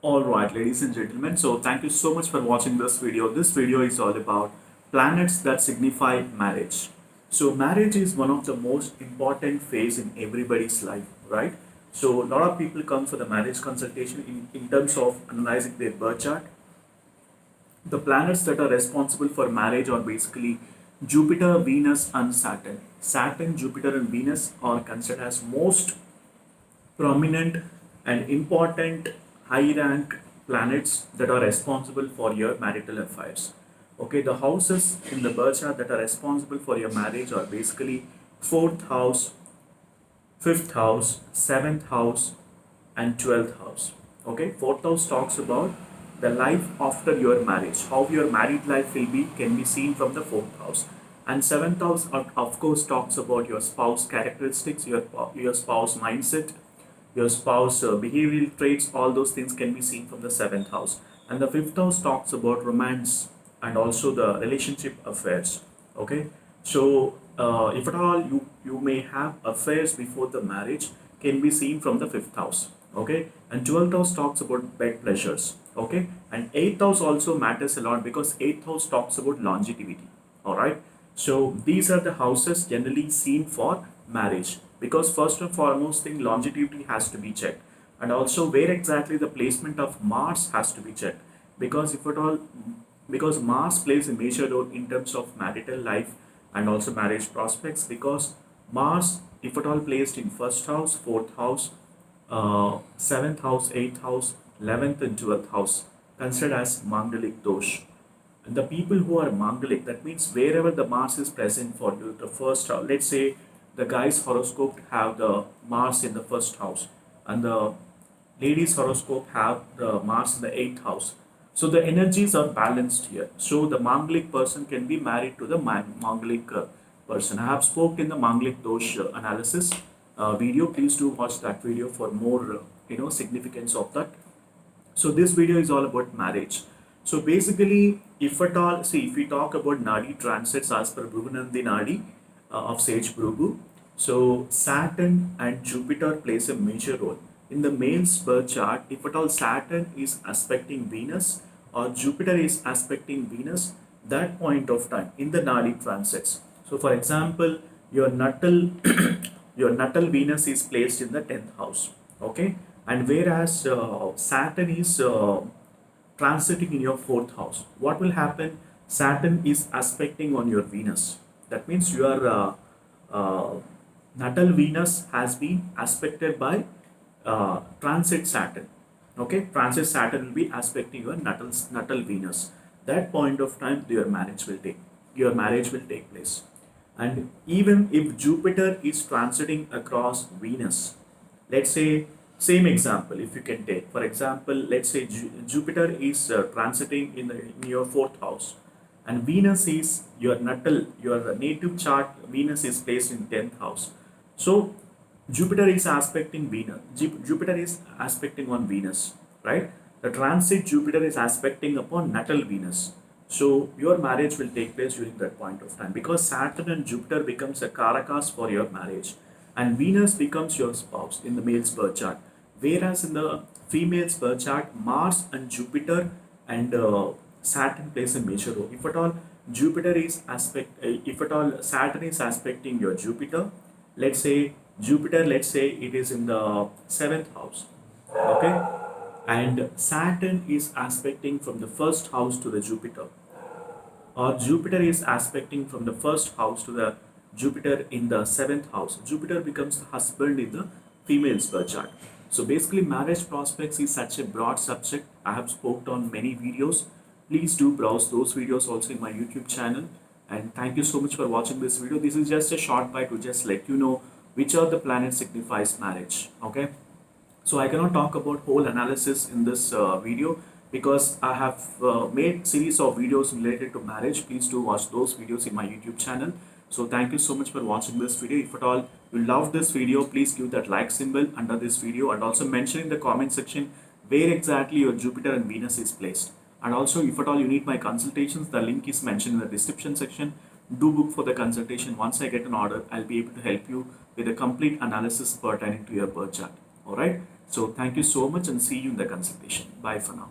Alright, ladies and gentlemen, so thank you so much for watching this video. This video is all about planets that signify marriage. So marriage is one of the most important phase in everybody's life, right? So a lot of people come for the marriage consultation in terms of analyzing their birth chart. The planets that are responsible for marriage are basically Jupiter, Venus and Saturn. Saturn, Jupiter and Venus are considered as most prominent and important high rank planets that are responsible for your marital affairs. Okay, the houses in the birth chart that are responsible for your marriage are basically fourth house, fifth house, seventh house, and 12th house. Okay, fourth house talks about the life after your marriage, how your married life will be, can be seen from the fourth house. And seventh house, of course, talks about your spouse characteristics, your spouse mindset, your spouse behavioral traits, all those things can be seen from the seventh house. And the fifth house talks about romance and also the relationship affairs. Okay, so if at all you may have affairs before the marriage, can be seen from the fifth house. Okay, and 12th house talks about bed pleasures. Okay, and 8th house also matters a lot because 8th house talks about longevity. All right, so these are the houses generally seen for marriage, because first and foremost thing, longevity has to be checked, and also where exactly the placement of Mars has to be checked, because if at all, because Mars plays a major role in terms of marital life and also marriage prospects, because Mars, if at all placed in first house, fourth house, seventh house, eighth house, 11th and 12th house, considered as Mangalic dosh. And the people who are Mangalic, that means wherever the Mars is present for the first house, let's say the guy's horoscope have the Mars in the first house, and the ladies horoscope have the Mars in the 8th house. So the energies are balanced here. So the Mangalic person can be married to the Mangalic person. I have spoke in the Mangalic dosh analysis video. Please do watch that video for more significance of that. So this video is all about marriage. So basically, if at all, see, if we talk about Nadi Transits as per Bhuvanandi Nadi of Sage Bhrugu, so Saturn and Jupiter plays a major role. In the male's birth chart, if at all Saturn is aspecting Venus or Jupiter is aspecting Venus, that point of time in the Nadi Transits. So for example, your natal your natal Venus is placed in the 10th house. Okay, and whereas Saturn is transiting in your fourth house, what will happen? Saturn is aspecting on your Venus. That means your natal Venus has been aspected by transit Saturn. Okay, transit Saturn will be aspecting your natal Venus. That point of time, your marriage will take place. And even if Jupiter is transiting across Venus, let's say, same example, if you can take, for example, let's say Jupiter is transiting in your fourth house, and Venus is your native chart, Venus is placed in 10th house. So Jupiter is aspecting Venus, Jupiter is aspecting on Venus, right? The transit Jupiter is aspecting upon natal Venus. So your marriage will take place during that point of time, because Saturn and Jupiter becomes a karakas for your marriage, and Venus becomes your spouse in the male's birth chart. Whereas in the female's birth chart, Mars and Jupiter and Saturn plays a major role. If at all if at all Saturn is aspecting your Jupiter, let's say it is in the seventh house, okay, and Saturn is aspecting from the first house to the Jupiter, or Jupiter is aspecting from the first house to the Jupiter in the seventh house. Jupiter becomes the husband in the female's birth chart. So basically, marriage prospects is such a broad subject. I have spoken on many videos. Please do browse those videos also in my YouTube channel. And thank you so much for watching this video. This is just a short bite to just let you know which of the planets signifies marriage. Okay. So I cannot talk about whole analysis in this video, because I have made series of videos related to marriage. Please do watch those videos in my YouTube channel. So thank you so much for watching this video. If at all you love this video, please give that like symbol under this video, and also mention in the comment section where exactly your Jupiter and Venus is placed. And also, if at all you need my consultations, the link is mentioned in the description section. Do book for the consultation. Once I get an order, I'll be able to help you with a complete analysis pertaining to your birth chart. Alright. So thank you so much and see you in the consultation. Bye for now.